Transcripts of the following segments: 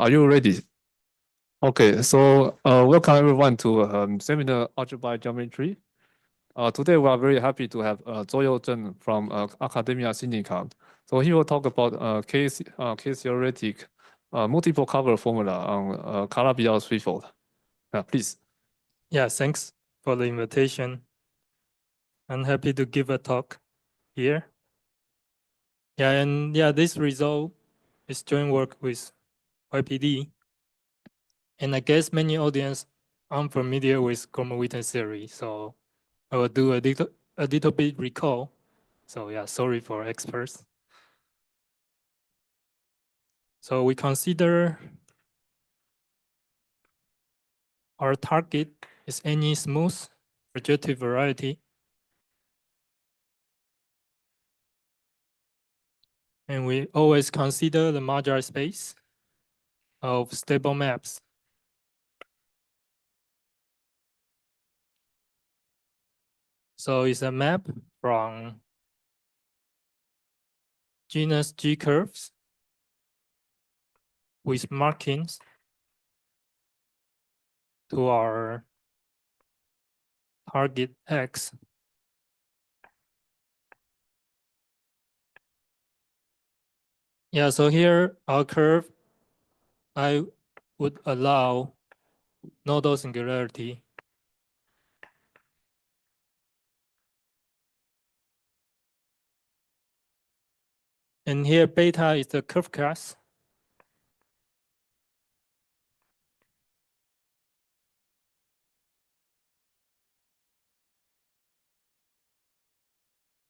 Are you ready? Okay, so welcome everyone to seminar Algebraic Geometry. Today we are very happy to have Zoyo Zheng from Academia Sinica. So he will talk about K-theoretic multiple cover formula on Calabi-Yau threefold. Please. Yeah, thanks for the invitation. I'm happy to give a talk here. This result is joint work with YPD. And I guess many audience aren't familiar with Gromov-Witten theory, so I will do a little bit recall. So yeah, sorry for experts. So we consider our target is any smooth projective variety. And we always consider the modular space of stable maps. So it's a map from genus G curves with markings to our target X. Yeah, so here our curve, I would allow nodal singularity. And here beta is the curve class.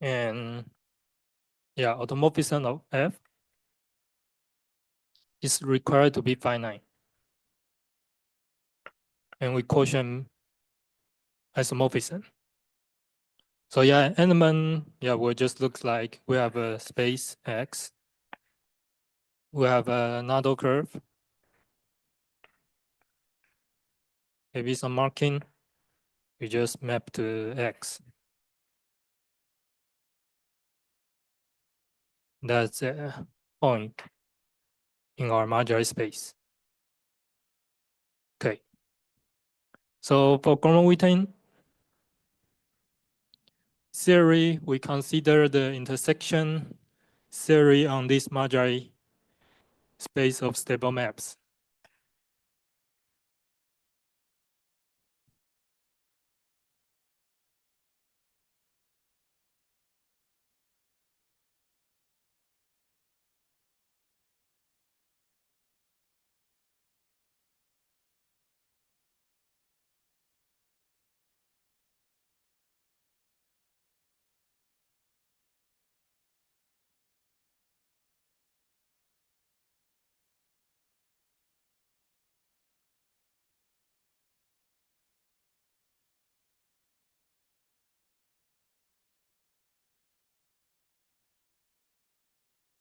And yeah, automorphism of F is required to be finite. And we quotient isomorphism. So yeah, element, will just look like we have a space X. We have a nodal curve. Maybe some marking, we just map to X. That's a point in our modular space. Okay. So for Gromov-Witten theory, we consider the intersection theory on this modular space of stable maps.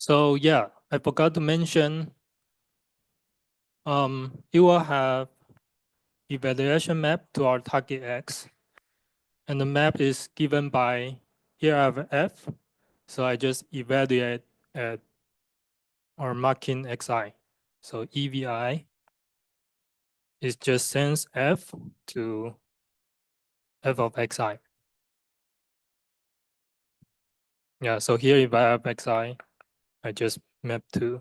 So yeah, I forgot to mention, it will have evaluation map to our target X. And the map is given by, here I have F. So I just evaluate at our marking Xi. So EVI is just sends F to F of Xi. Yeah, so here if I have Xi, I just map to.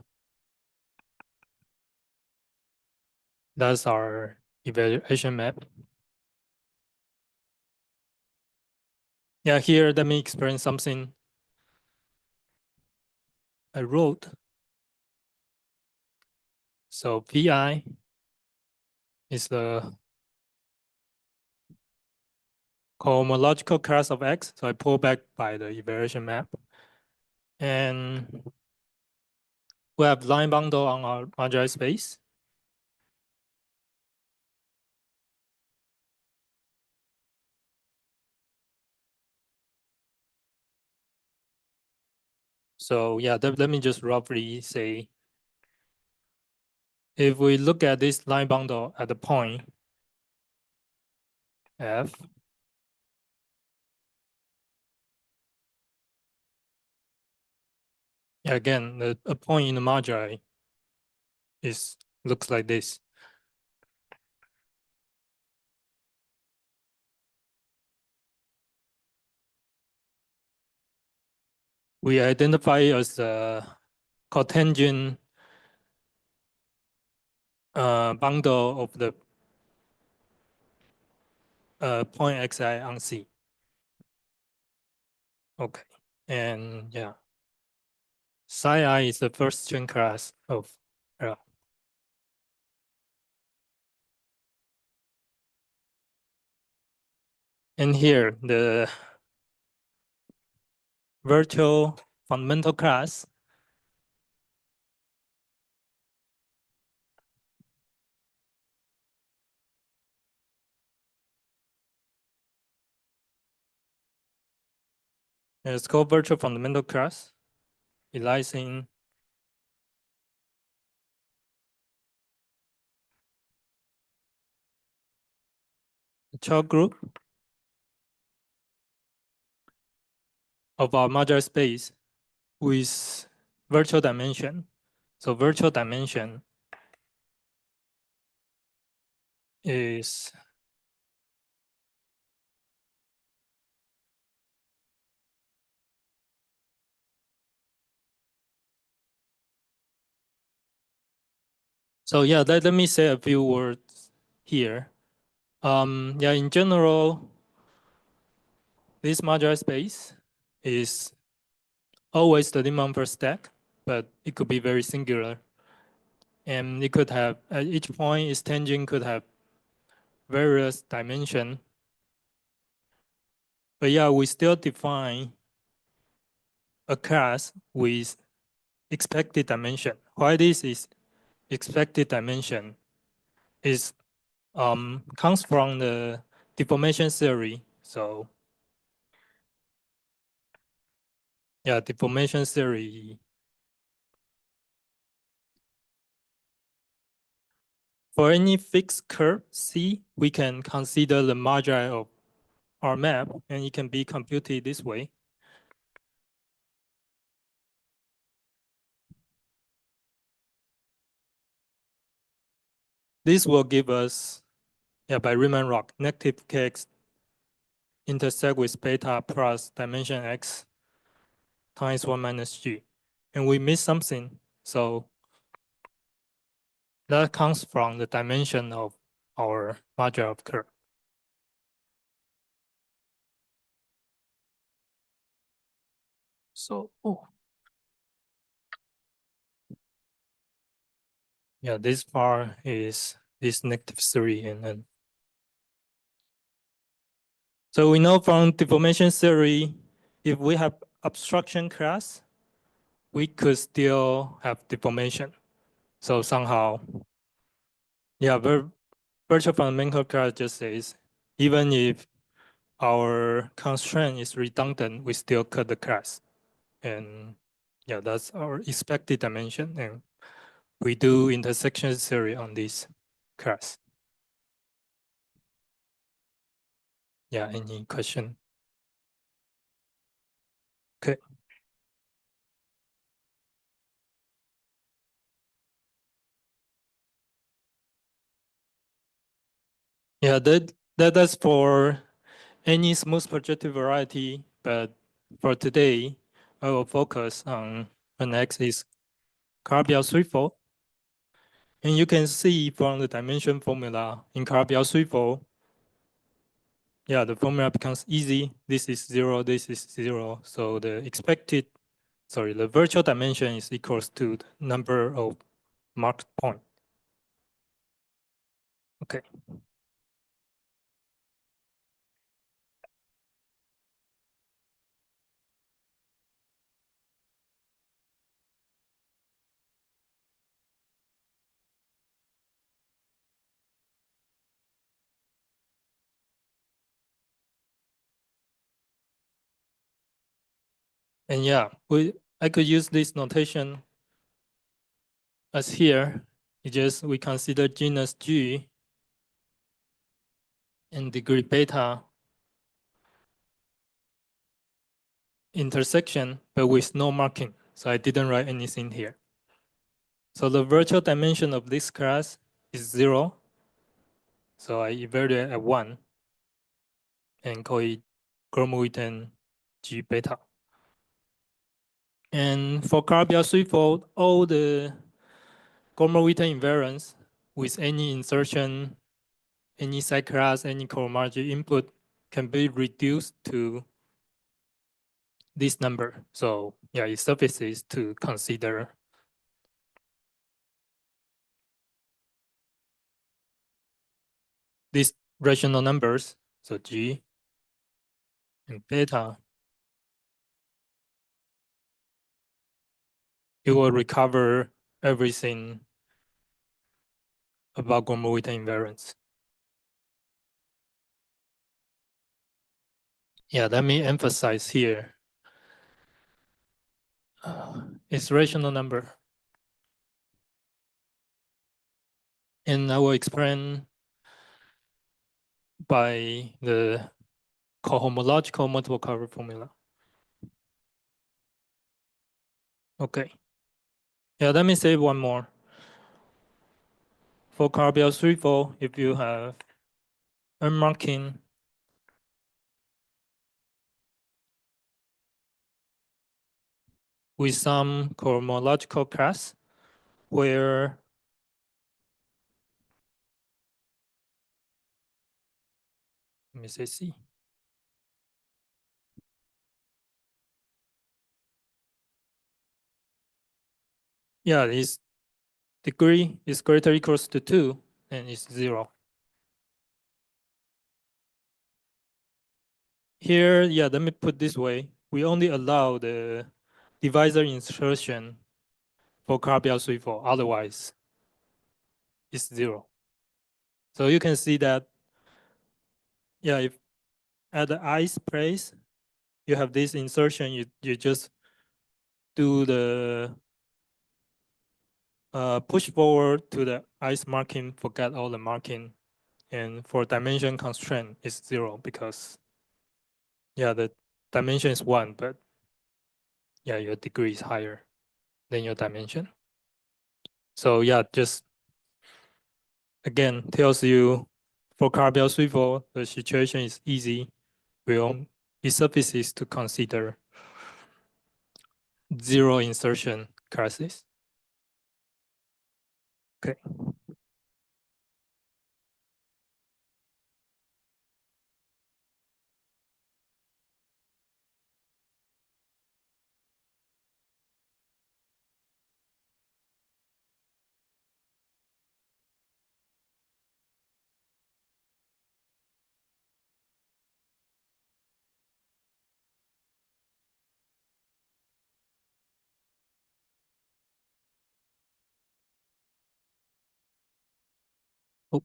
That's our evaluation map. Yeah, here let me explain something I wrote. So VI is the cohomological class of X. So I pull back by the evaluation map. And we have line bundle on our modular space. So yeah, let me just roughly say, if we look at this line bundle at the point F, again, a point in the modular is looks like this. We identify as a cotangent bundle of the point xi on C. Okay, and yeah, psi I is the first string class of L. And here, the virtual fundamental class is called virtual fundamental class. It lies in the child group of our modular space with virtual dimension. So virtual dimension is so yeah, let me say a few words here. Yeah, in general, this modular space is always the Riemann first stack, but it could be very singular. And it could have, at each point, its tangent could have various dimension. But yeah, we still define a class with expected dimension. Why this is expected dimension is comes from the deformation theory. So yeah, deformation theory. For any fixed curve C, we can consider the moduli of our map, and it can be computed this way. This will give us, yeah, by Riemann-Roch, negative kx intersect with beta plus dimension x times 1 minus g. And we miss something. So that comes from the dimension of our module of curve. So, yeah, this part is this negative 3. And then, so we know from deformation theory, if we have obstruction class, we could still have deformation. So somehow, yeah, virtual fundamental class just says, even if our constraint is redundant, we still cut the class. And yeah, that's our expected dimension. And we do intersection theory on this class. Yeah, any question? Okay. Yeah, that's for any smooth projective variety, but for today, I will focus on an X is Calabi-Yau threefold. And you can see from the dimension formula in Calabi-Yau threefold, yeah, the formula becomes easy. This is 0, this is 0. So the virtual dimension is equals to the number of marked point. Okay. And yeah, I could use this notation as here. We consider genus G and degree beta intersection, but with no marking. So I didn't write anything here. So the virtual dimension of this class is 0. So I evaluate at 1 and call it Gromov-Witten G beta. And for Calabi-Yau threefold, all the Gromov-Witten invariants with any insertion, any side class, any cohomology input can be reduced to this number. So yeah, it suffices to consider these rational numbers, so G and beta. It will recover everything about Gromov-Witten invariance. Yeah, let me emphasize here. It's rational number. And I will explain by the cohomological multiple cover formula. Okay. Yeah, let me say one more. For Calabi-Yau threefold, if you have unmarking with some cohomological class where let me say C. Yeah, its degree is greater or equals to 2, and it's 0. Here, yeah, let me put this way. We only allow the divisor insertion for Calabi-Yau threefold, otherwise it's 0. So you can see that, yeah, if at the i's place, you have this insertion, you just do the push forward to the i's marking, forget all the marking. And for dimension constraint, it's 0 because, yeah, the dimension is 1, but yeah, your degree is higher than your dimension. So yeah, just again tells you for Calabi-Yau threefold, the situation is easy. It suffices to consider 0 insertion classes. Okay. Oh,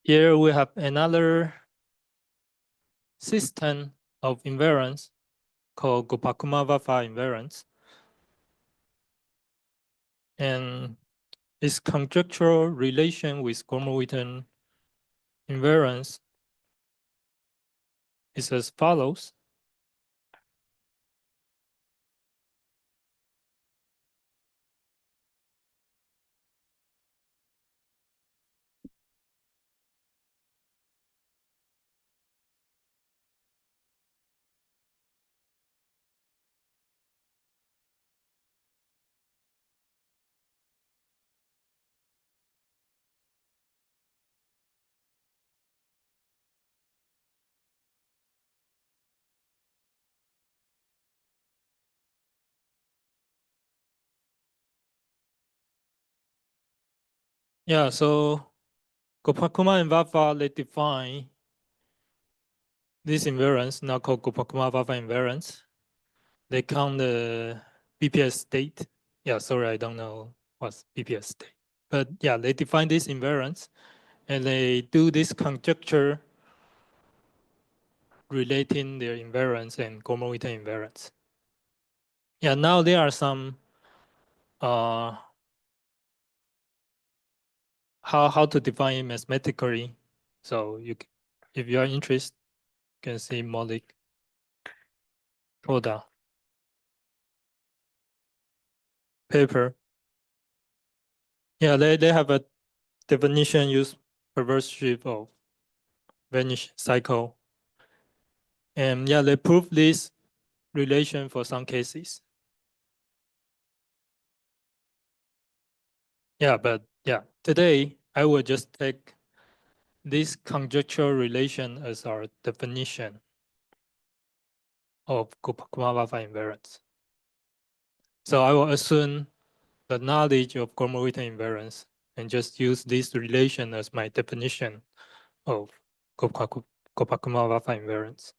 here we have another system of invariants called Gopankuma-Vafa invariance. And its conjectural relation with Gromov-Witten invariance is as follows. Yeah, so Gopankuma and Vafa, they define this invariance, now called Gopankuma-Vafa invariance. They count the BPS state. Yeah, sorry, I don't know what's BPS state. But yeah, they define this invariance and they do this conjecture relating their invariance and Gromov-Witten invariance. Yeah, now there are some how to define it mathematically. So if you are interested, you can see Maulik Toda. paper. Yeah, they have a definition use perverse shift of vanish cycle. And yeah, they prove this relation for some cases. Yeah, but yeah, today I will just take this conjectural relation as our definition of Kumabava invariance. So I will assume the knowledge of Gromov-Witten invariance and just use this relation as my definition of Kumabava invariance.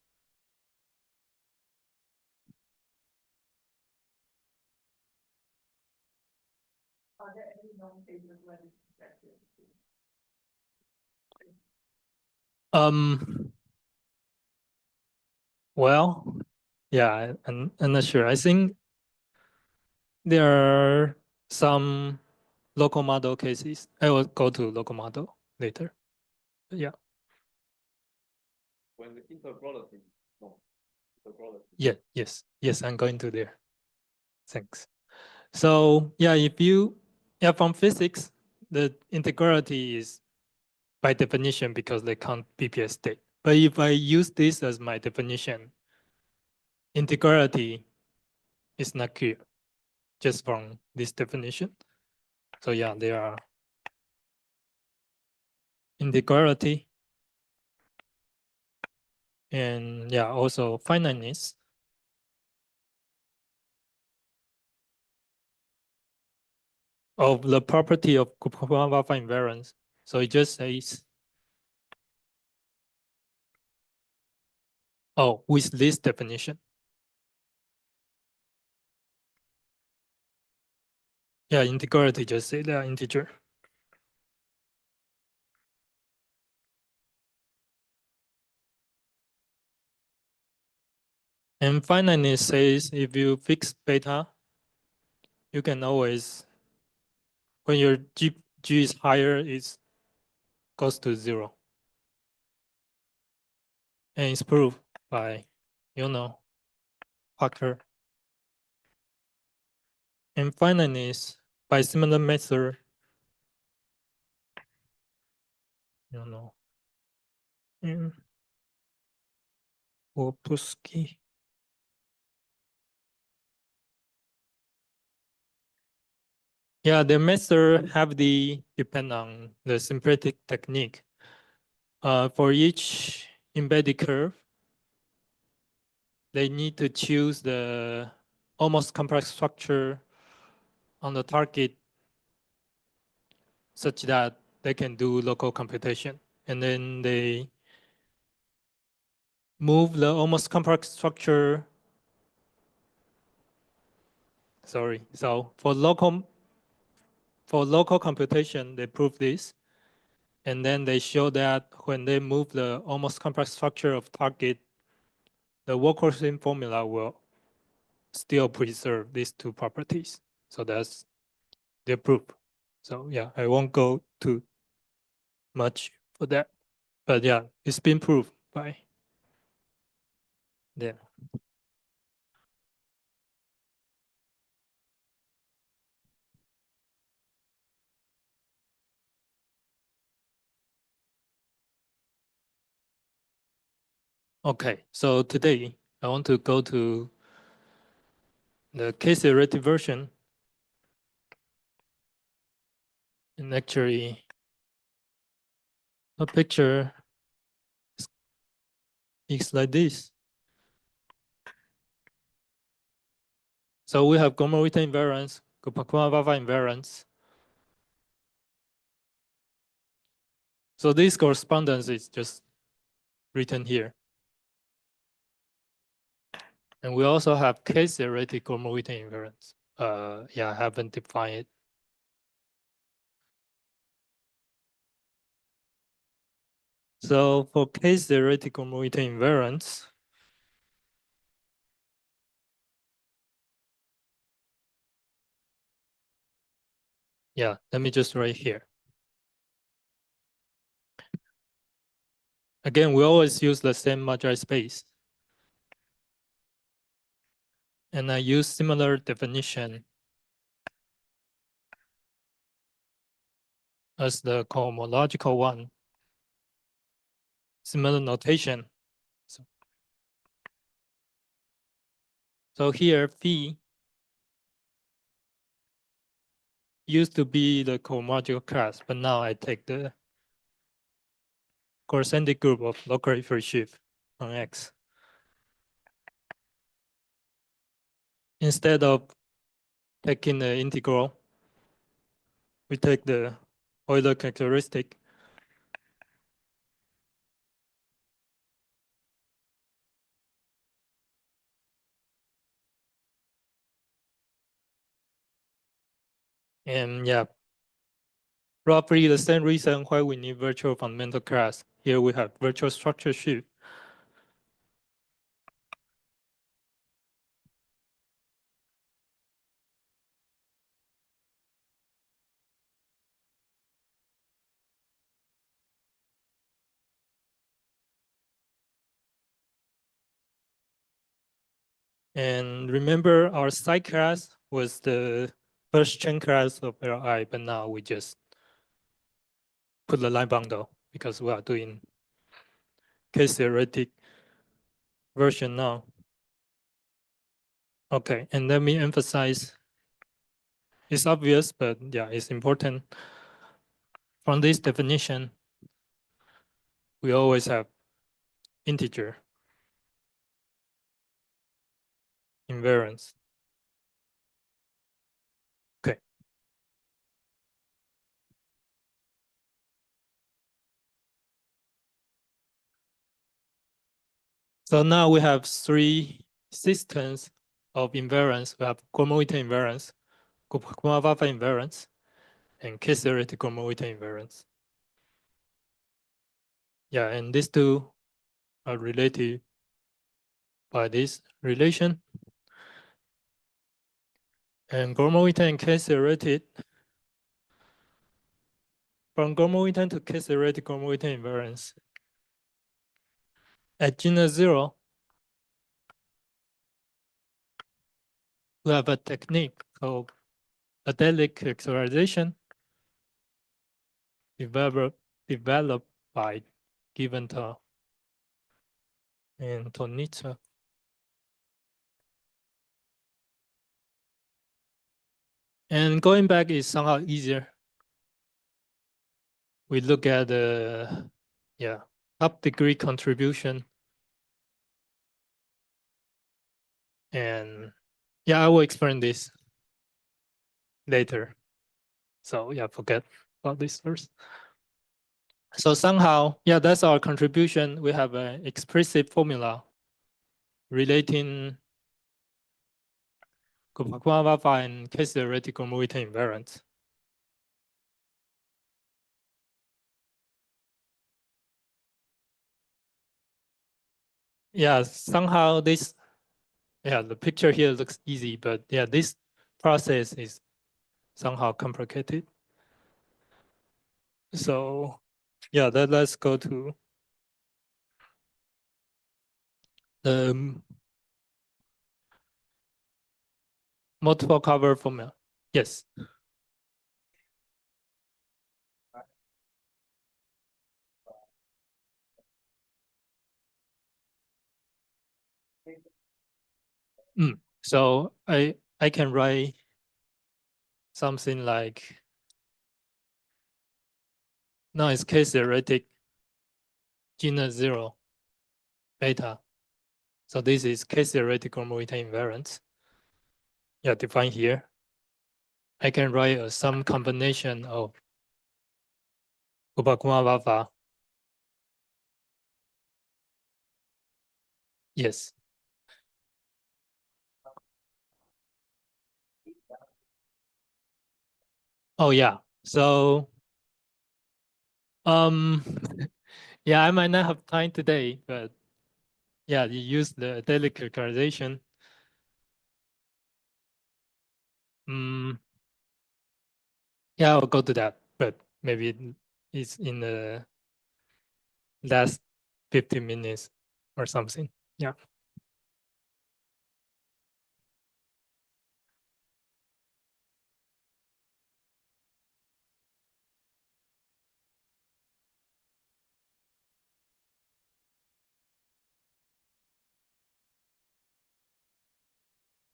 Well, yeah, I'm not sure. I think there are some local model cases. I will go to local model later. Yeah. When the integrality, no, integrality. Yeah, yes, I'm going to there. Thanks. So yeah, from physics, the integrality is by definition because they count BPS state. But if I use this as my definition, integrality is not clear just from this definition. So yeah, there are integrality and yeah, also finiteness. Of the property of Kumabava invariance. So it just says, oh, with this definition. Yeah, integrality just say they are integer. And finiteness says if you fix beta, you can always, when your G is higher, it goes to 0. And it's proved by, Parker. And finiteness by similar method, Opusky. Yeah, the method have the depend on the symplectic technique. For each embedded curve, they need to choose the almost complex structure on the target such that they can do local computation. And then they move the almost complex structure. Sorry. So for local computation, they prove this. And then they show that when they move the almost complex structure of target, the Walker-Sim formula will still preserve these two properties. So that's their proof. So yeah, I won't go too much for that. But yeah, it's been proved by them. Okay, so today I want to go to the case-theoretic version. And actually, a picture is like this. So we have Gromov-Witten invariance, Kumabava invariance. So this correspondence is just written here. And we also have case-theoretic Gromov-Witten invariance. Yeah, I haven't defined it. So for case-theoretic Gromov-Witten invariance, yeah, let me just write here. Again, we always use the same Majority space. And I use similar definition as the cohomological one. Similar notation. So here phi used to be the cohomological class, but now I take the corecentric group of locally free shift on X. Instead of taking the integral, we take the Euler characteristic. And yeah, roughly the same reason why we need virtual fundamental class. Here we have virtual structure shift. And remember our side class was the first chain class of Li, but now we just put the line bundle because we are doing case theoretic version now. Okay, and let me emphasize, it's obvious, but yeah, it's important. From this definition, we always have integer invariance. Okay. So now we have three systems of invariance. We have Kolmogorov invariance, Kumar-Waffa invariance, and case theoretic Kolmogorov invariance. Yeah, and these two are related by this relation. And Kolmogorov and case theoretic, from Kolmogorov to case theoretic Kolmogorov invariance, at genus 0, we have a technique called adelic characterization developed by Giventhal and Tonitsa. And going back is somehow easier. We look at the top degree contribution. And yeah, I will explain this later. So yeah, forget about this first. So somehow, yeah, that's our contribution. We have an explicit formula relating Kumar-Waffa and case theoretical Morita invariance. Yeah, somehow this, yeah, the picture here looks easy, but yeah, this process is somehow complicated. So yeah, let's go to the multiple cover formula. Yes. So I can write something like, now it's case theoretic genus 0 beta. So this is case theoretical Morita invariance. Yeah, defined here. I can write some combination of Kumar-Waffa. Yes. Oh yeah. So yeah, I might not have time today, but yeah, you use the daily characterization. Yeah, I'll go to that, but maybe it's in the last 15 minutes or something. Yeah.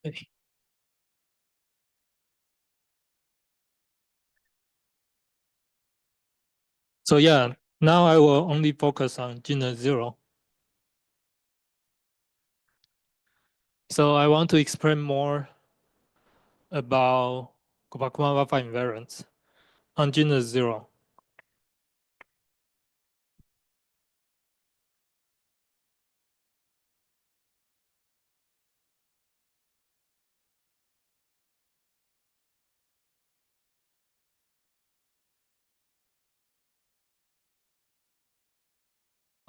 Okay. So yeah, now I will only focus on genus 0. So I want to explain more about Kobayashi alpha invariance on genus 0.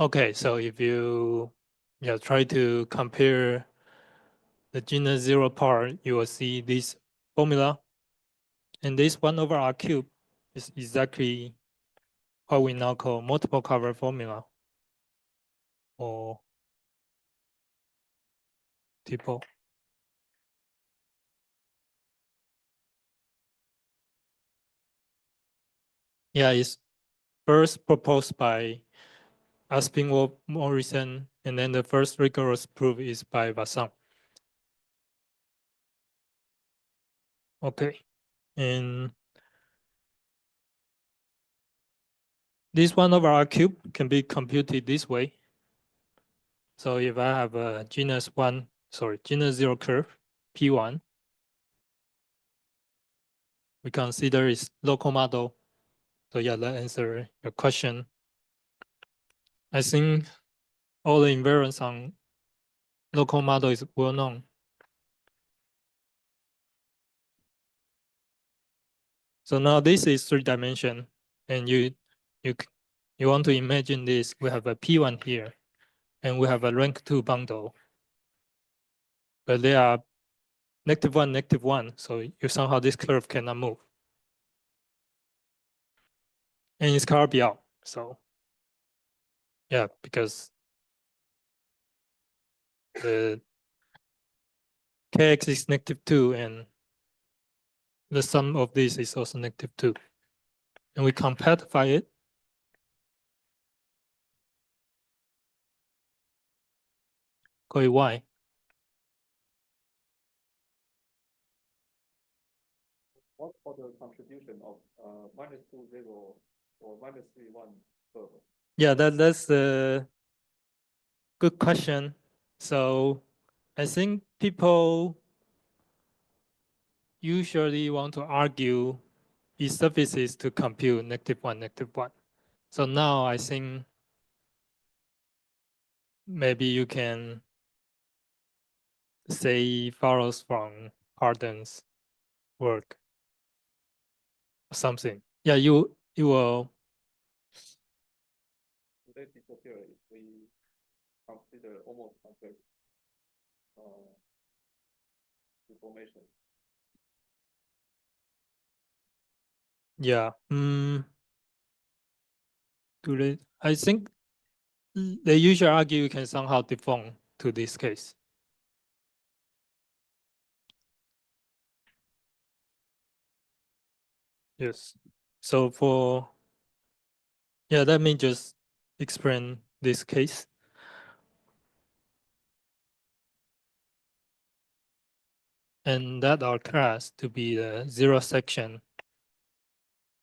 Okay, so if you try to compare the genus 0 part, you will see this formula. And this 1 over R cube is exactly what we now call multiple cover formula, or TPO. Yeah, it's first proposed by Aspinwall, Morrison, and then the first rigorous proof is by Vasson. Okay, and this 1 over R cube can be computed this way. So if I have a genus 0 curve, P1, we consider its local model. So yeah, that answers your question. I think all the invariance on local model is well known. So now this is 3-dimension, and you want to imagine this. We have a P1 here, and we have a rank 2 bundle, but they are -1, -1. So you somehow this curve cannot move, and it's Calabi-Yau. So yeah, because the kx is -2, and the sum of this is also -2, and we compactify it. Call it y. What for the contribution of -2, 0 or -3, 1 curve? Yeah, that's a good question. So I think people usually want to argue these surfaces to compute -1, -1. So now I think maybe you can say follows from Harden's work or something. Yeah, you will. They disappear if we consider almost complex information. Yeah. Good. I think they usually argue you can somehow deform to this case. Yes. So let me just explain this case. And that our class to be the 0 section,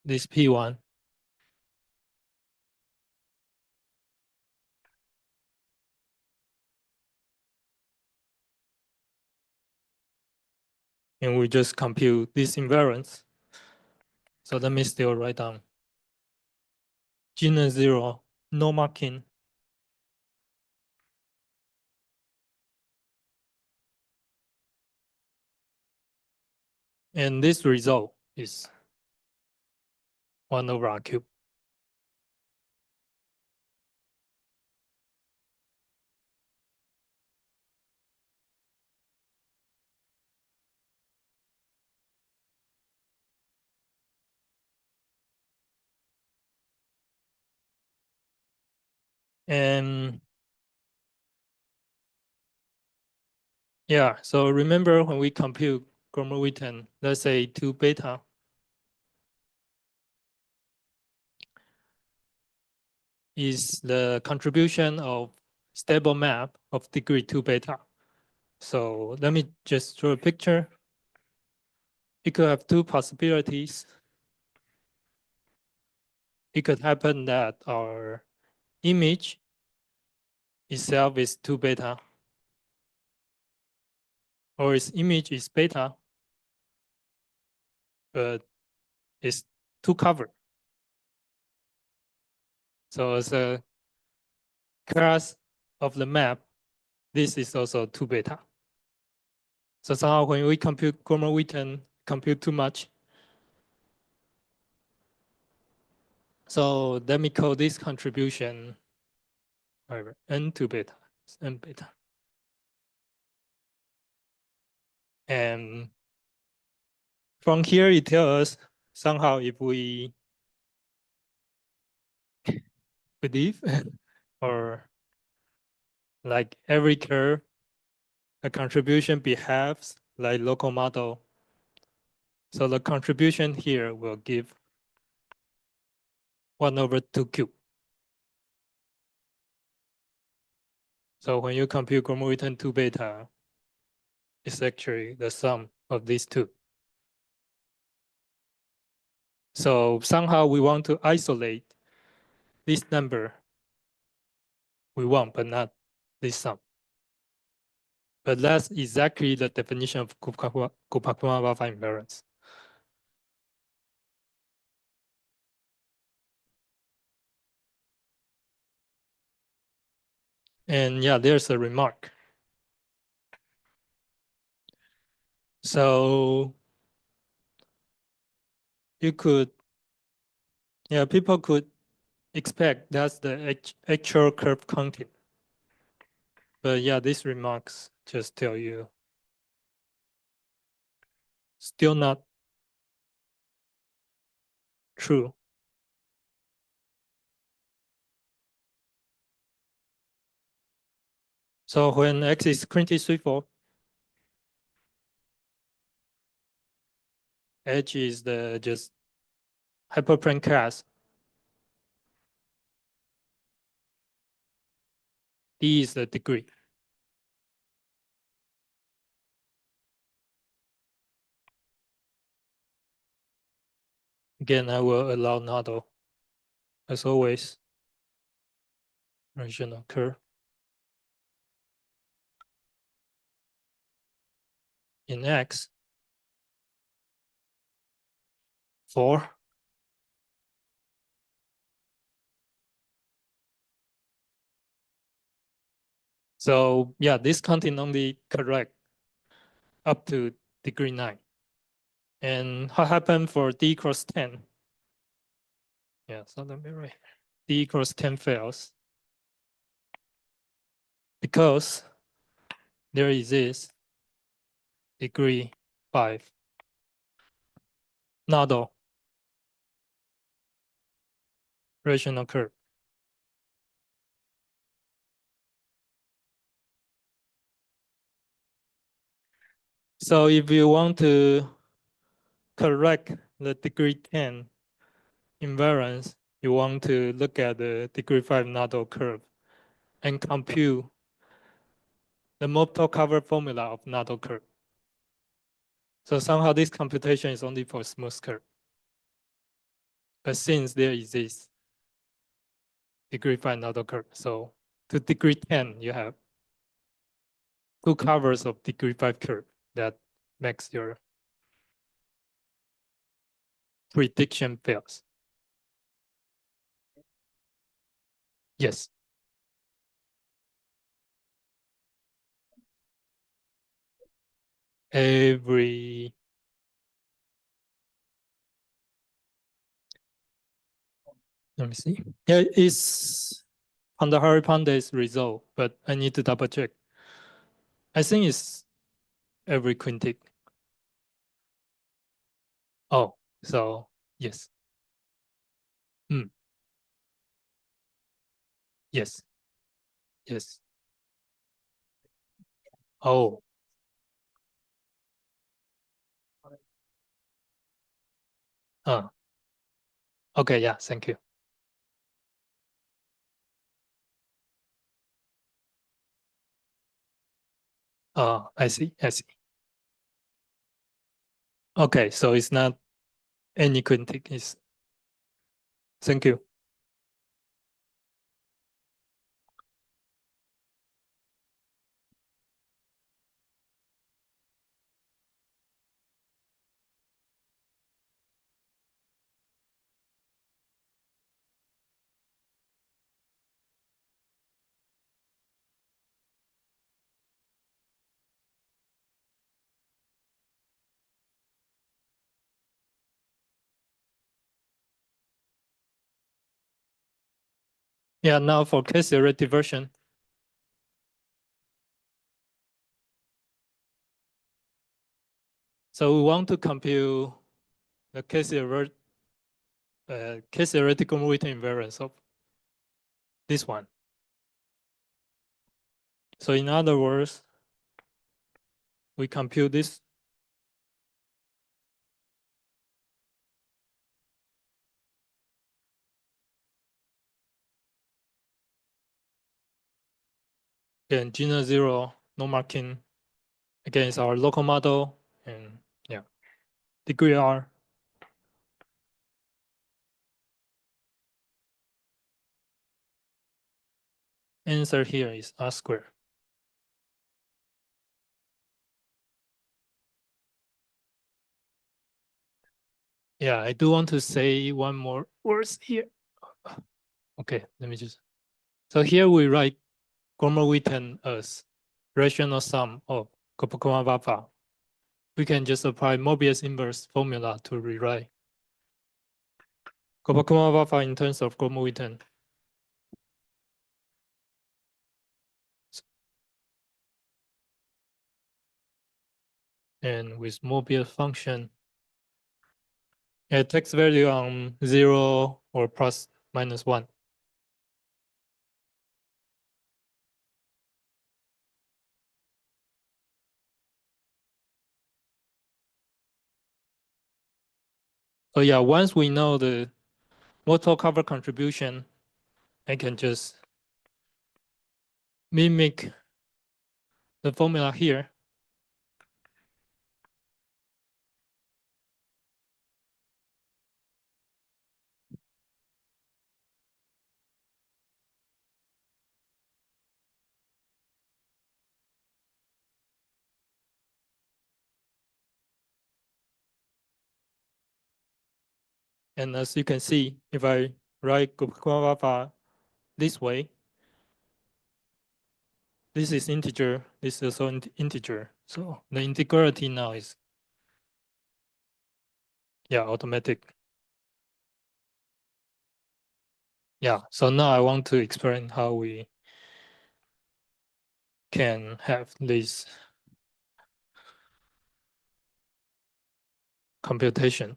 this P1. And we just compute this invariance. So let me still write down genus 0, no marking. And this result is 1 over R cube. And yeah, so remember when we compute Gromov-Witten, let's say 2 beta, is the contribution of stable map of degree 2 beta. So let me just draw a picture. It could have two possibilities. It could happen that our image itself is 2 beta, or its image is beta, but it's 2 cover. So as a class of the map, this is also 2 beta. So somehow when we compute Gromov-Witten compute too much. So let me call this contribution whatever, n2 beta, n beta. And from here, it tells us somehow if we believe or like every curve, a contribution behaves like local model. So the contribution here will give 1/2 cube. So when you compute Gromov-Witten 2 beta, it's actually the sum of these two. So somehow we want to isolate this number. We want, but not this sum. But that's exactly the definition of Kuppakuma-Baffa invariance. And yeah, there's a remark. So you could, yeah, people could expect that's the actual curve counting. But yeah, these remarks just tell you still not true. So when X is quintessential, H is the just hyperplane class. D is the degree. Again, I will allow Nodel, as always, rational curve in X for so yeah, this counting only correct up to degree 9. And what happened for D cross 10? Yeah, so let me write. D cross 10 fails because there exists degree 5 Nodel rational curve. So if you want to correct the degree 10 invariance, you want to look at the degree 5 Nodel curve and compute the multiple cover formula of Nodel curve. So somehow this computation is only for smooth curve. But since there exists degree 5 Nodel curve, so to degree 10, you have 2 covers of degree 5 curve that makes your prediction fails. Yes. Every let me see. Yeah, it's on the Hari Pandey's result, but I need to double check. I think it's every quintic. Oh, so yes. Yes. Yes. Oh. Okay, yeah, thank you. I see. Okay, so it's not any quintic. It's thank you. Yeah, now for case theoretic version. So we want to compute the case theoretical Morita invariance of this one. So in other words, we compute this. Again, G0 0, no marking against our local model, and yeah, degree R. Answer here is R squared. Yeah, I do want to say one more words here. Okay, let me just. So here we write Gromov-Witten as rational sum of Copacabana. We can just apply Mobius inverse formula to rewrite Copacabana in terms of Gromov-Witten. And with Mobius function, it takes value on 0 or plus minus 1. So yeah, once we know the motor cover contribution, I can just mimic the formula here. And as you can see, if I write Copacabana this way, this is integer, this is also integer. So the integrality now is, yeah, automatic. Yeah, so now I want to explain how we can have this computation.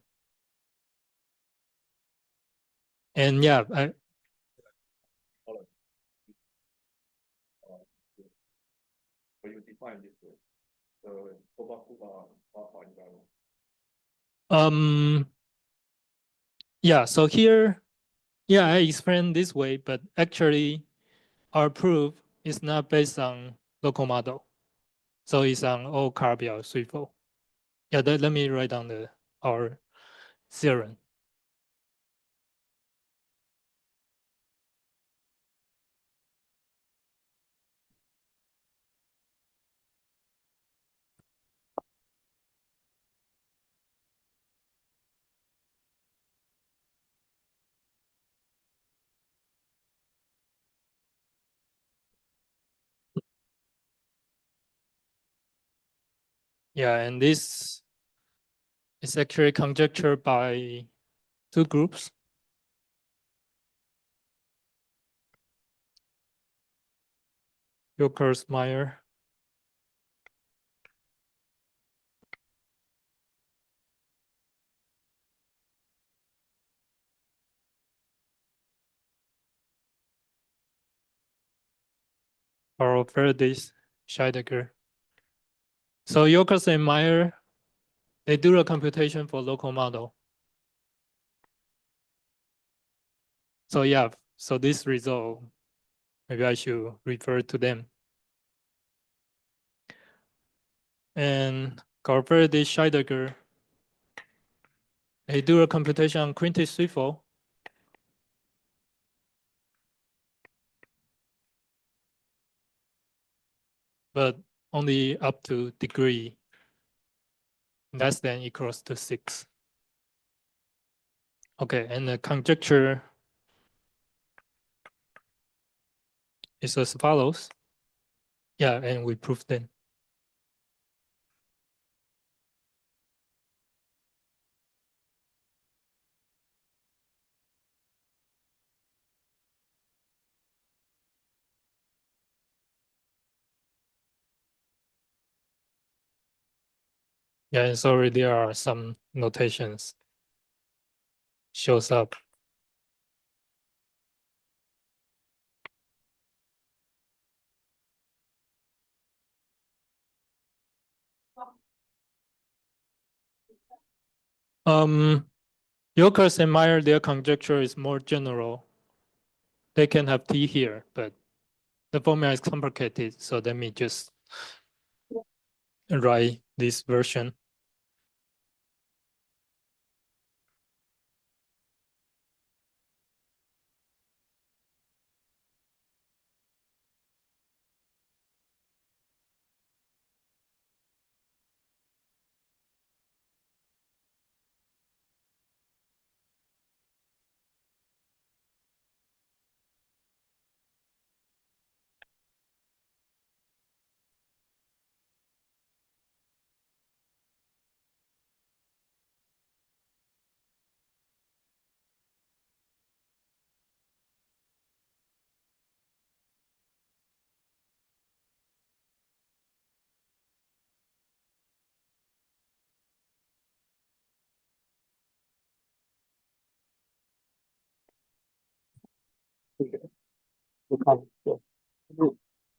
And yeah, you define this way, the environment. Yeah, so here, yeah, I explained this way, but actually our proof is not based on local model. So it's on all Carabiel threefold. Yeah, let me write down our theorem. Yeah, and this is actually conjectured by two groups. Jokers-Meyer. Or Faraday's Scheidegger. So Jokers and Meyer, they do the computation for local model. So yeah, so this result, maybe I should refer to them. and Garverde Scheidegger, they do a computation on quintic threefold. But only up to degree less than equals to 6. Okay, and the conjecture is as follows. Yeah, and we proved then. Yeah, and sorry, there are some notations shows up. Yokers and Meyer, their conjecture is more general. They can have T here, but the formula is complicated, so let me just write this version.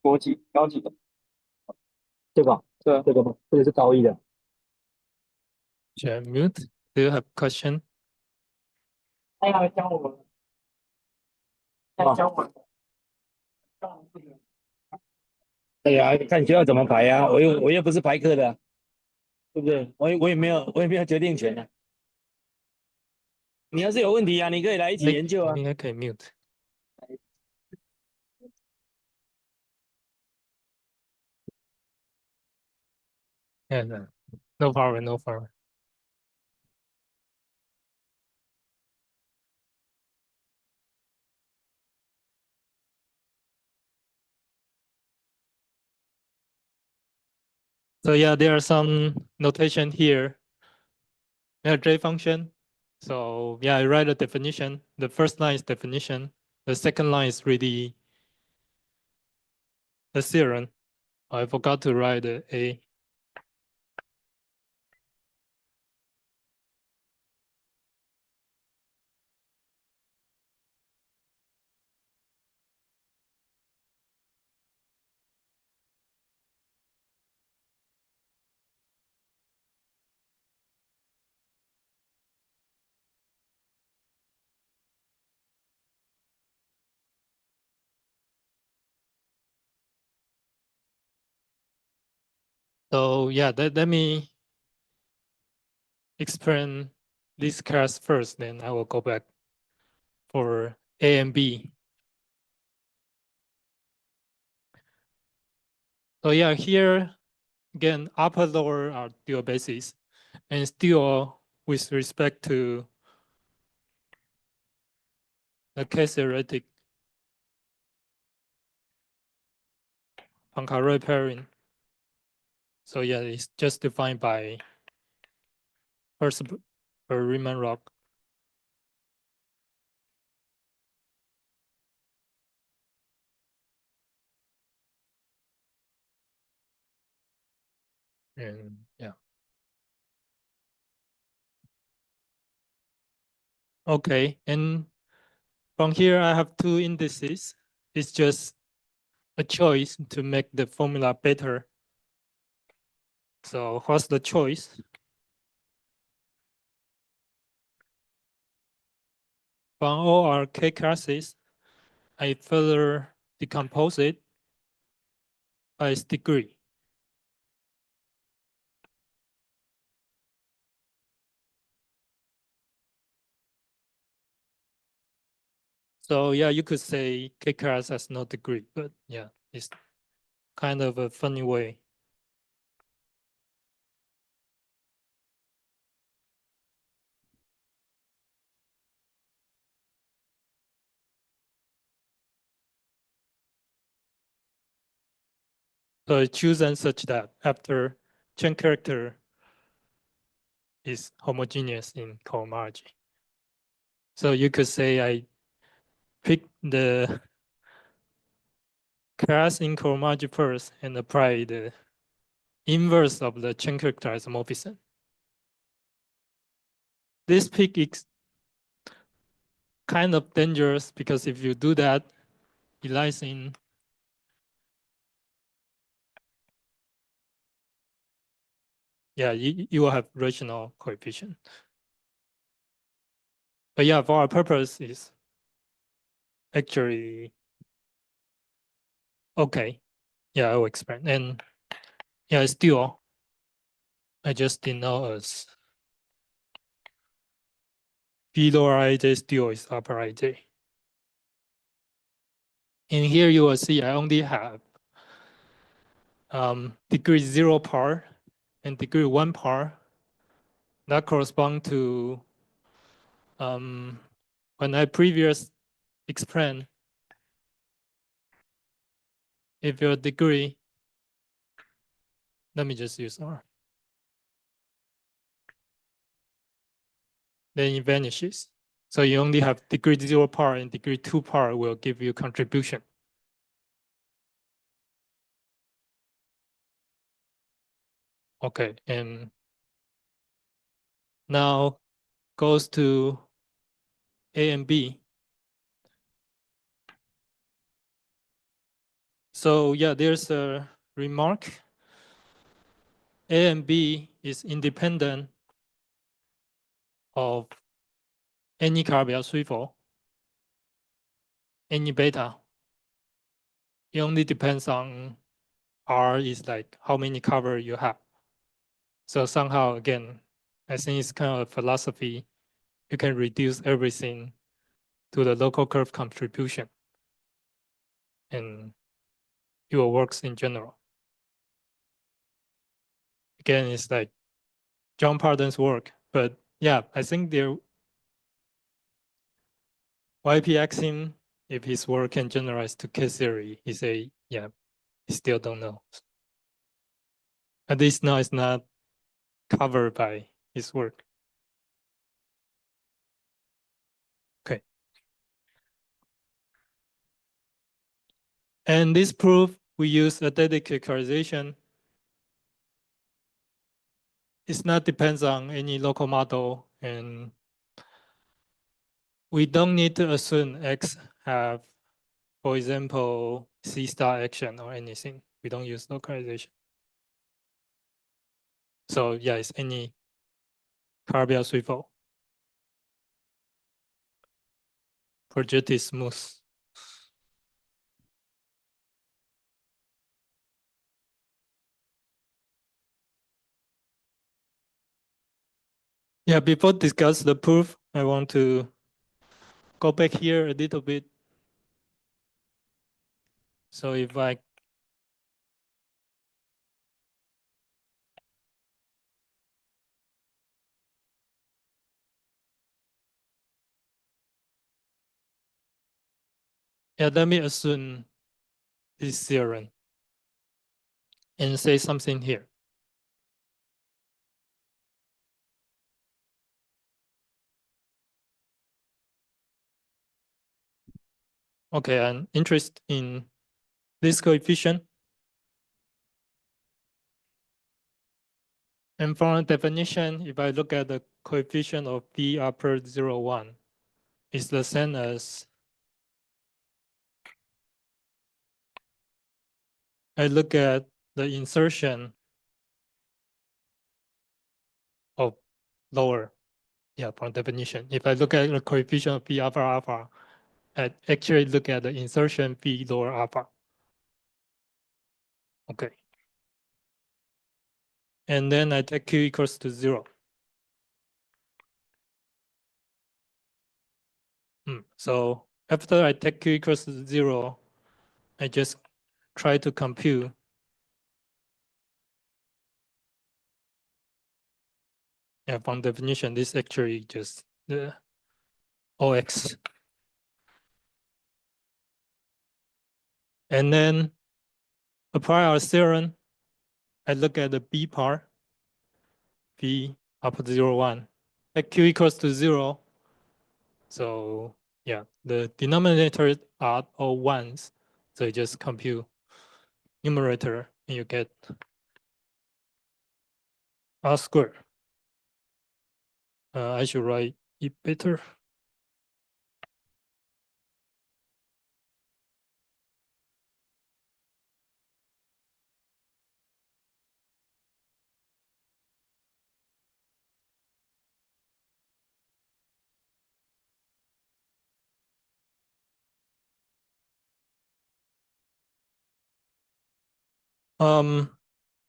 国际高级的，对吧？对啊，这个吗？这个是高一的。Should I mute? Do you have question? 他要教我们，要教我们。对呀，看学校怎么排呀、我又不是排课的，对不对？我也没有决定权的、你要是有问题啊，你可以来一起研究啊。应该可以 mute. Yeah, no problem, no problem. So yeah, there are some notation here. Yeah, J function. So yeah, I write a definition. The first line is definition. The second line is really the theorem. I forgot to write the A. So yeah, let me explain this class first, then I will go back for A and B. So yeah, here again, upper lower are dual basis, and still with respect to the case theoretic Poincaré pairing. So yeah, it's just defined by first Riemann rock. And yeah. Okay, and from here I have two indices. It's just a choice to make the formula better. So what's the choice? From all our K classes, I further decompose it by its degree. So yeah, you could say K class has no degree, but yeah, it's kind of a funny way. So it's chosen such that after chain character is homogeneous in cohomology. So you could say I pick the class in cohomology first and apply the inverse of the chain character isomorphism. This pick is kind of dangerous because if you do that, it lies in you will have rational coefficient. But yeah, for our purpose is actually okay. Yeah, I will explain. And yeah, it's still I just denote as B lower ij still is upper ij. And here you will see I only have degree 0 part and degree 1 part that correspond to when I previous explained if your degree, let me just use R, then it vanishes. So you only have degree 0 part and degree 2 part will give you contribution. Okay, and now goes to A and B. So yeah, there's a remark. A and B is independent of any Calabi-Yau swivel, any beta. It only depends on R is like how many cover you have. So somehow again, I think it's kind of a philosophy. You can reduce everything to the local curve contribution, and it will works in general. Again, it's like John Pardon's work, but yeah, I think there YP asks him if his work can generalize to K theory. He say, yeah, he still don't know. At least now it's not covered by his work. Okay. And this proof, we use a dedicated characterization. It's not depends on any local model, and we don't need to assume X have, for example, C star action or anything. We don't use localization. So yeah, it's any Calabi-Yau swivel. Projected smooth. Yeah, before discuss the proof, I want to go back here a little bit. So if I let me assume this theorem and say something here. Okay, I'm interested in this coefficient. And from a definition, if I look at the coefficient of B upper 0, 1, it's the same as I look at the insertion of lower, from definition. If I look at the coefficient of B alpha alpha, I actually look at the insertion B lower alpha. Okay. And then I take Q equals to 0. So after I take q equals to 0, I just try to compute from definition, this actually just the OX. And then apply our theorem. I look at the B part, B up to 0, 1. At Q equals to 0. So yeah, the denominators are all ones. So you just compute numerator and you get R squared. I should write it better.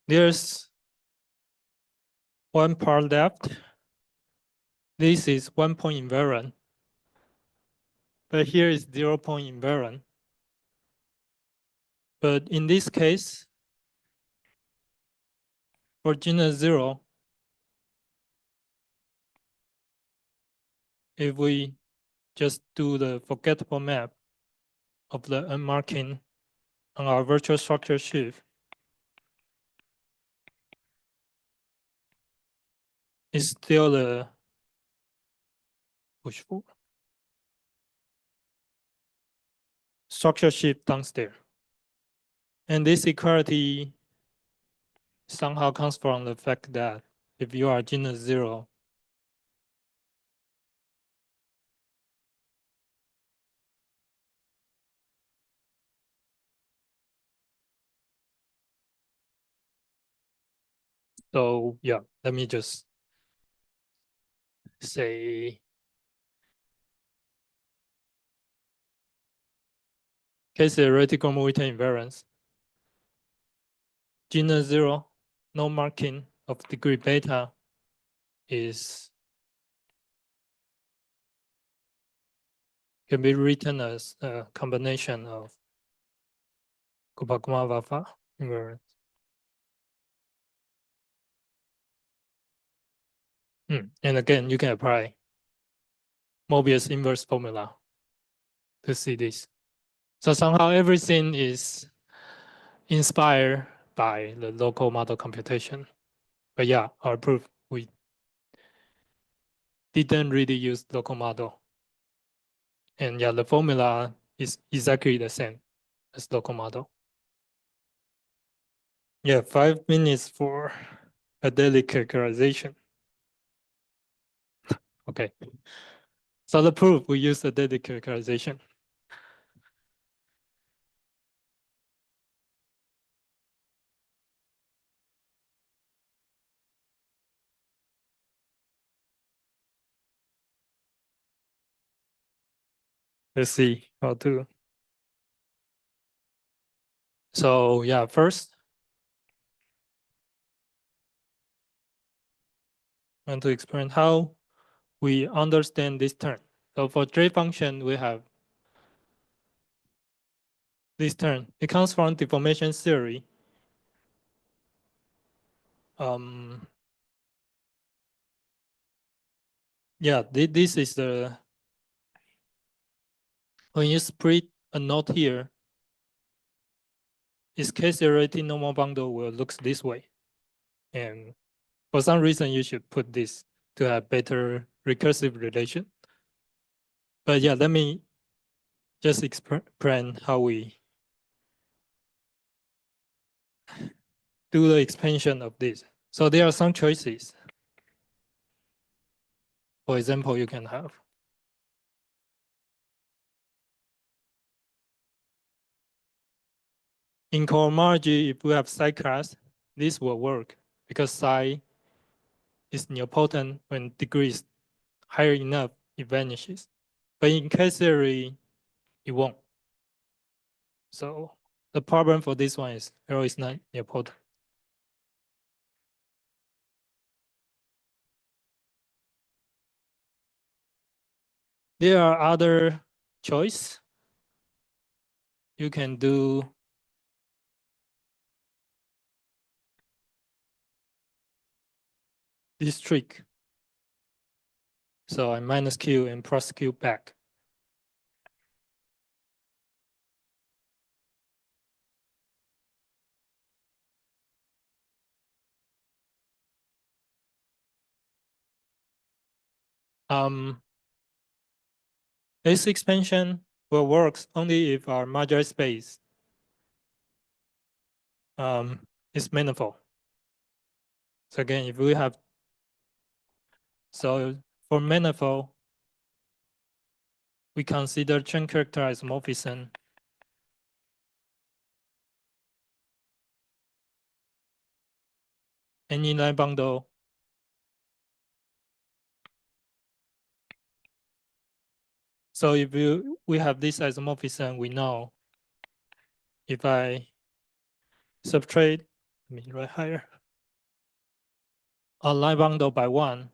There's one part left. This is 1 point invariant. But here is 0 point invariant. But in this case, for genus 0, if we just do the forgettable map of the unmarking on our virtual structure sheaf, it's still the push for structure sheaf downstairs. And this equality somehow comes from the fact that if you are genus 0, so yeah, let me just say case theoretical Morita invariance. Genus 0, no marking of degree beta is can be written as a combination of Kuppakuma-Vafa invariance. And again, you can apply Mobius inverse formula to see this. So somehow everything is inspired by the local model computation. But yeah, our proof, we didn't really use local model. And yeah, the formula is exactly the same as local model. Yeah, 5 minutes for a daily characterization. Okay. So the proof, we use the daily characterization. Let's see how to. So yeah, first, I want to explain how we understand this term. So for J function, we have this term. It comes from deformation theory. Yeah, this is the, when you split a node here, its K-theoretic normal bundle will look this way. And for some reason, you should put this to have better recursive relation. But yeah, let me just explain how we do the expansion of this. So there are some choices. For example, you can have in cohomology, if we have psi class, this will work because psi is nilpotent when degree is higher enough, it vanishes. But in K-theory, it won't. So the problem for this one is L is not nilpotent. There are other choice, you can do this trick. So I minus Q and plus Q back. This expansion will work only if our modular space is manifold. So again, if we have, so for manifold, we consider chain character isomorphism. Any line bundle so if we have this isomorphism, we know if I subtract, let me write higher, a line bundle by 1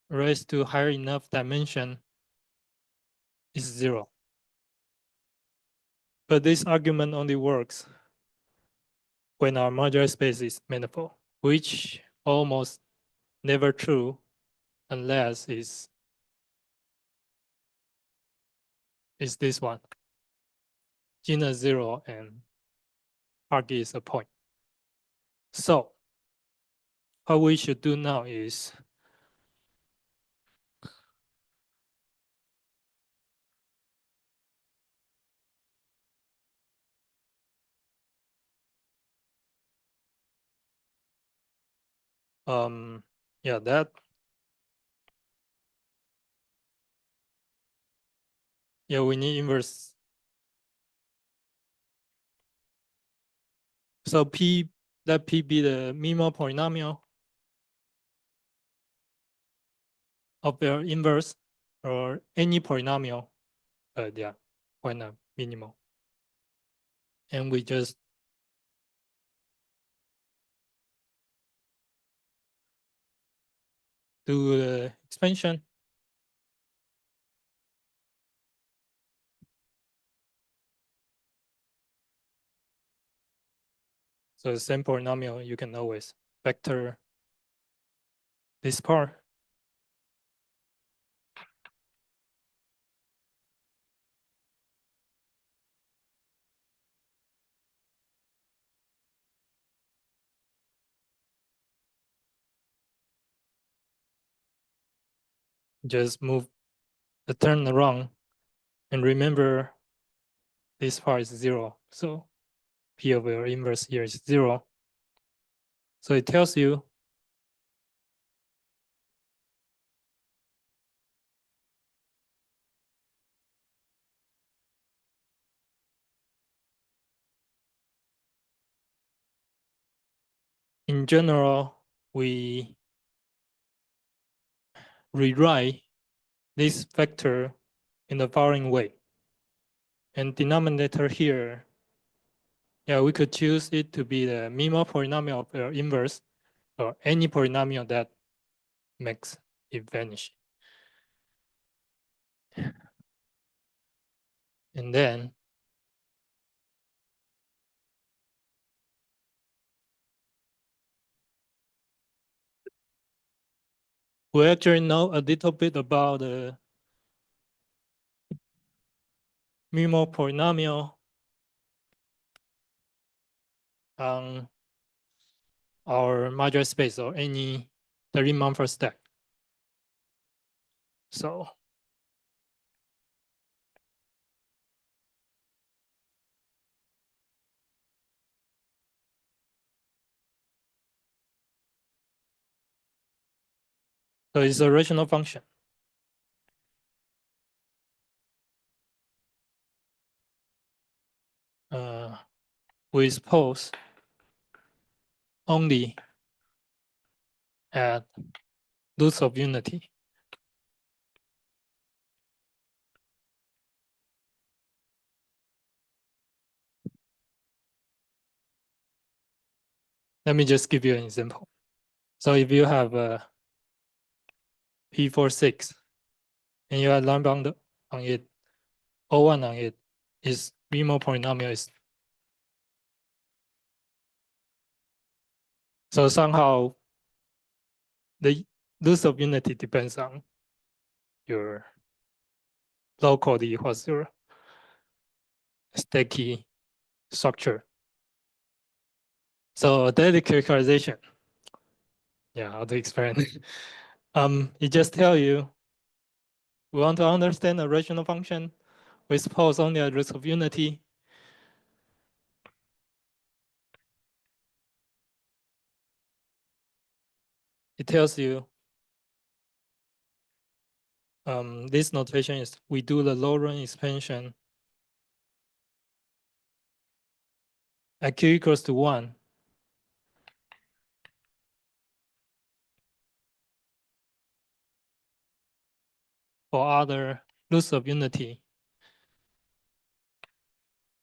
raised to higher enough dimension is 0. But this argument only works when our modular space is manifold, which almost never true unless is this one. Gina 0 and Argy is a point. So what we should do now is yeah, that yeah, we need inverse. So P, let P be the minimal polynomial of their inverse or any polynomial, yeah, why not minimal? And we just do the expansion. So the same polynomial, you can always vector this part. Just move the turn around and remember this part is 0. So P of your inverse here is 0. So it tells you in general, we rewrite this vector in the following way. And denominator here, yeah, we could choose it to be the minimal polynomial of the inverse or any polynomial that makes it vanish. And then we actually know a little bit about the minimal polynomial on our modular space or any 30-Mumford stack. So it's a rational function. With pose only at roots of unity. Let me just give you an example. So if you have a P46 and you have line bound on it O1 on it is Riemann polynomial is. So somehow the loose of unity depends on your locally what's your sticky structure. So daily characterization. Yeah, how to explain. It just tell you we want to understand a rational function. We suppose only a root of unity. It tells you this notation is we do the Laurent expansion at q equals to 1. For other roots of unity,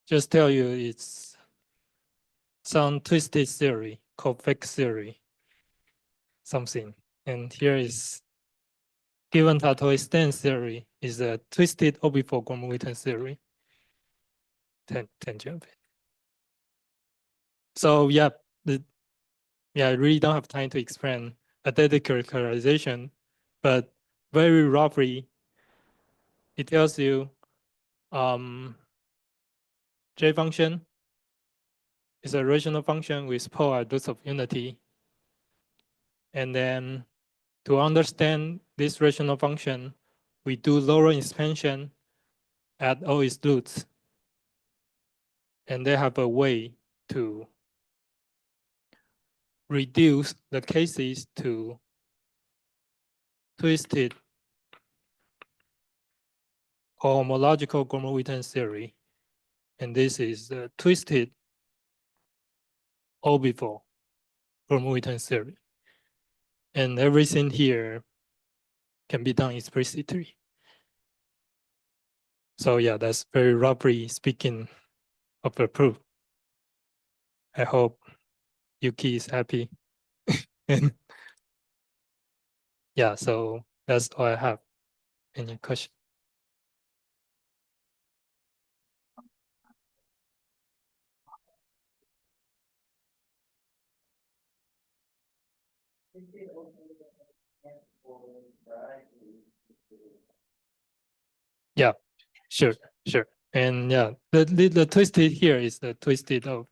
just tell you it's some twisted theory, convex theory, something. And here is given Tatoe stance theory is a twisted orbifold Gromov-Witten theory. Tangent. So yeah, I really don't have time to explain a data characterization, but very roughly, it tells you J function is a rational function with polar roots of unity. And then to understand this rational function, we do Laurent expansion at all its roots. And they have a way to reduce the cases to twisted or homological Gromov-Witten theory. And this is the twisted orbifold Gromov-Witten theory. And everything here can be done explicitly. So yeah, that's very roughly speaking of the proof. I hope Yuki is happy. And yeah, so that's all I have. Any question? Yeah, sure. And yeah, the twisted here is the twisted of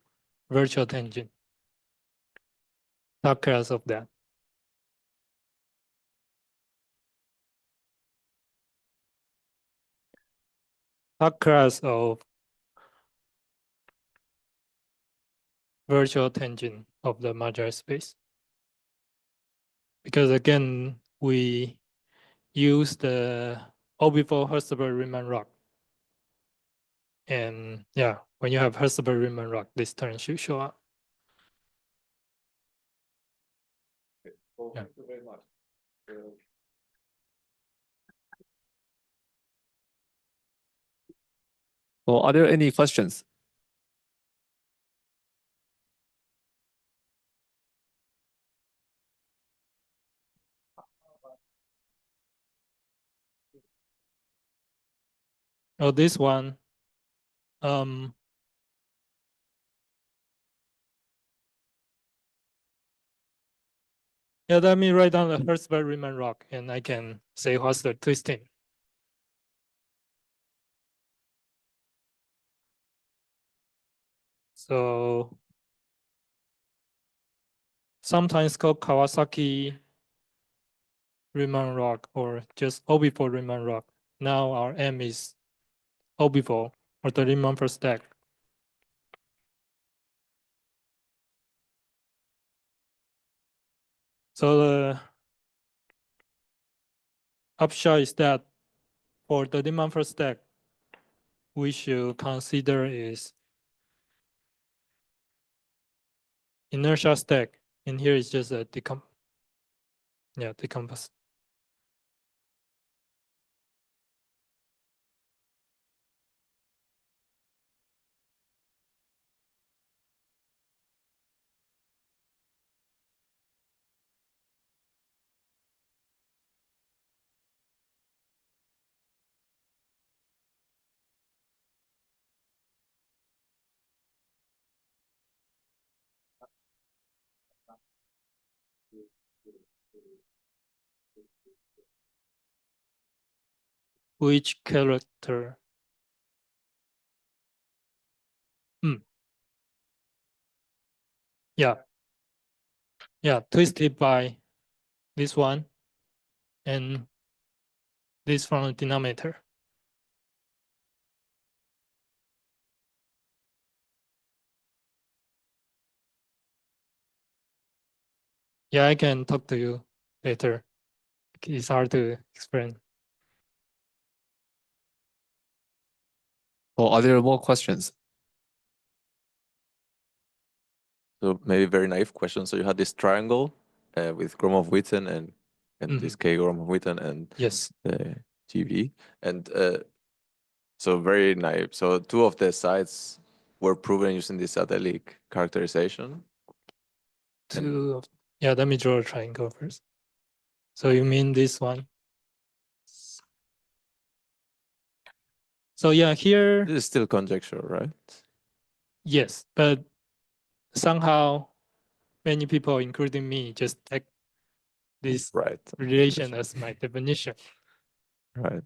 virtual tangent. Not class of that. Not class of virtual tangent of the modular space. Because again, we use the orbifold Hertzberg-Riemann rock. And yeah, when you have Hertzberg-Riemann rock, this term should show up. Well, Yeah. thank you very much. So are there any questions? Oh, this one. Yeah, let me write down the Hertzberg-Riemann rock and I can say what's the twisting. So sometimes called Kawasaki Riemann rock or just orbifold Riemann rock. Now our M is orbifold or the Riemann per stack. So the upshot is that for the Riemann per stack, we should consider is inertia stack. And here is just a decompose. Which character? Yeah. Yeah, twisted by this one and this from the denominator. Yeah, I can talk to you later. It's hard to explain. So are there more questions? So maybe very naive question. So you had this triangle with Gromov-Witten and this K Gromov-Witten and Yes. the GV. And so very naive. So two of the sides were proven using this adelic characterization. Yeah, let me draw a triangle first. So you mean this one? So yeah, here, This is still conjecture, right? yes, but somehow many people, including me, just take this Right. relation as my definition. Right.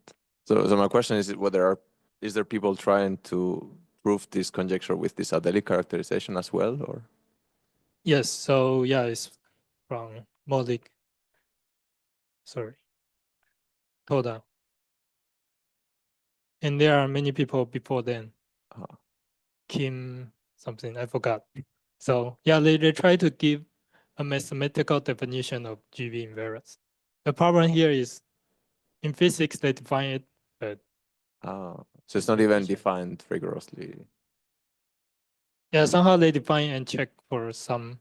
So my question is is there people trying to prove this conjecture with this adelic characterization as well, or? Yes, so yeah, it's from Molik. Sorry. Toda. And there are many people before then. Kim something, I forgot. So yeah, they try to give a mathematical definition of GV invariance. The problem here is in physics they define it, but So it's not even defined rigorously. yeah, somehow they define and check for some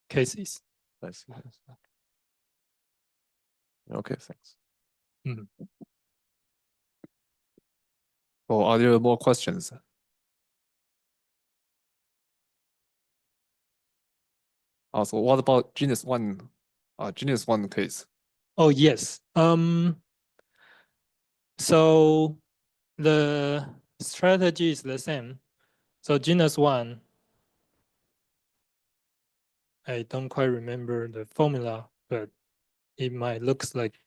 cases. I see. Okay, thanks. So are there more questions? So what about genus one case? Oh yes. So the strategy is the same. So genus one, I don't quite remember the formula, but it might looks like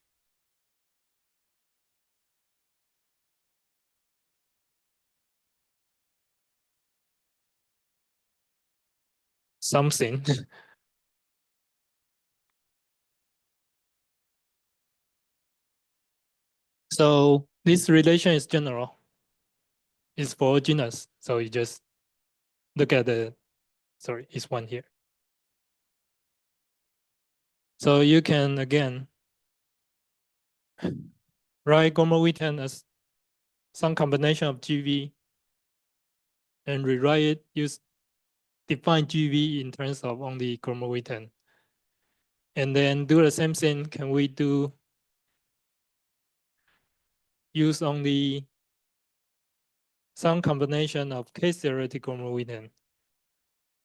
something. So this relation is general. It's for genus. So you just look at sorry, it's one here. So you can again write Gromov-Witten as some combination of GV and rewrite it, define GV in terms of only Gromov-Witten. And then do the same thing. Can we use only some combination of case-theoretic Gromov-Witten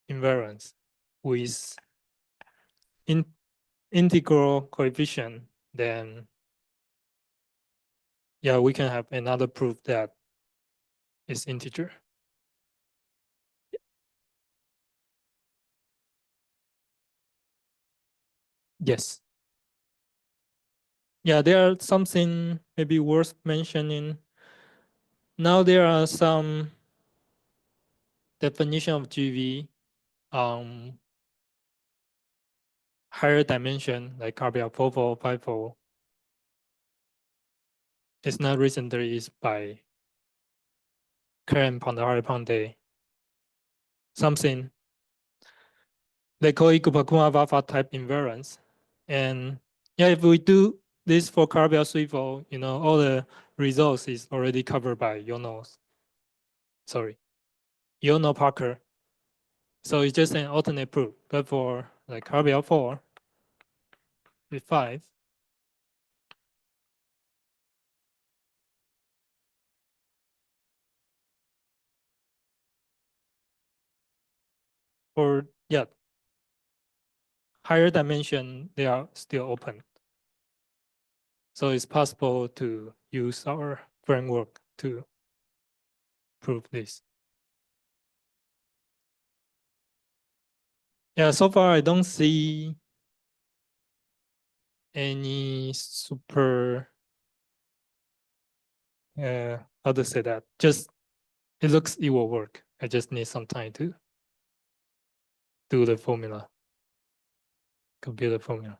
invariance with integral coefficient, then yeah, we can have another proof that it's integer. Yes. Yeah, there are something maybe worth mentioning. Now there are some definition of GV higher dimension, like Carbial 4-4, 5-4. It's not recently, it's by Karen Pandahari Pandey. Something they call it Kupakuma-Vafa type invariance. And yeah, if we do this for Carbial 3-4, you know, all the results is already covered by Yono Parker. So it's just an alternate proof. But for like Carbial 4 with 5, for yeah, higher dimension, they are still open. So it's possible to use our framework to prove this. Yeah, so far I don't see any super how to say that? Just it looks it will work. I just need some time to do the formula. Compute the formula.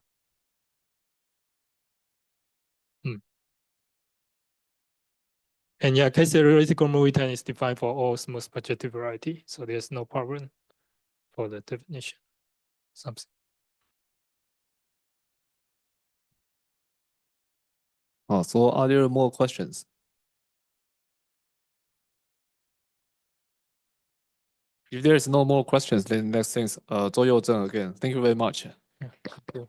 And yeah, K-theoretical movie time is defined for all smooth projective variety, so there's no problem for the definition. Something. So are there more questions? If there's no more questions, then next thing, Zhou Youzhen again. Thank you very much. Yeah, thank you.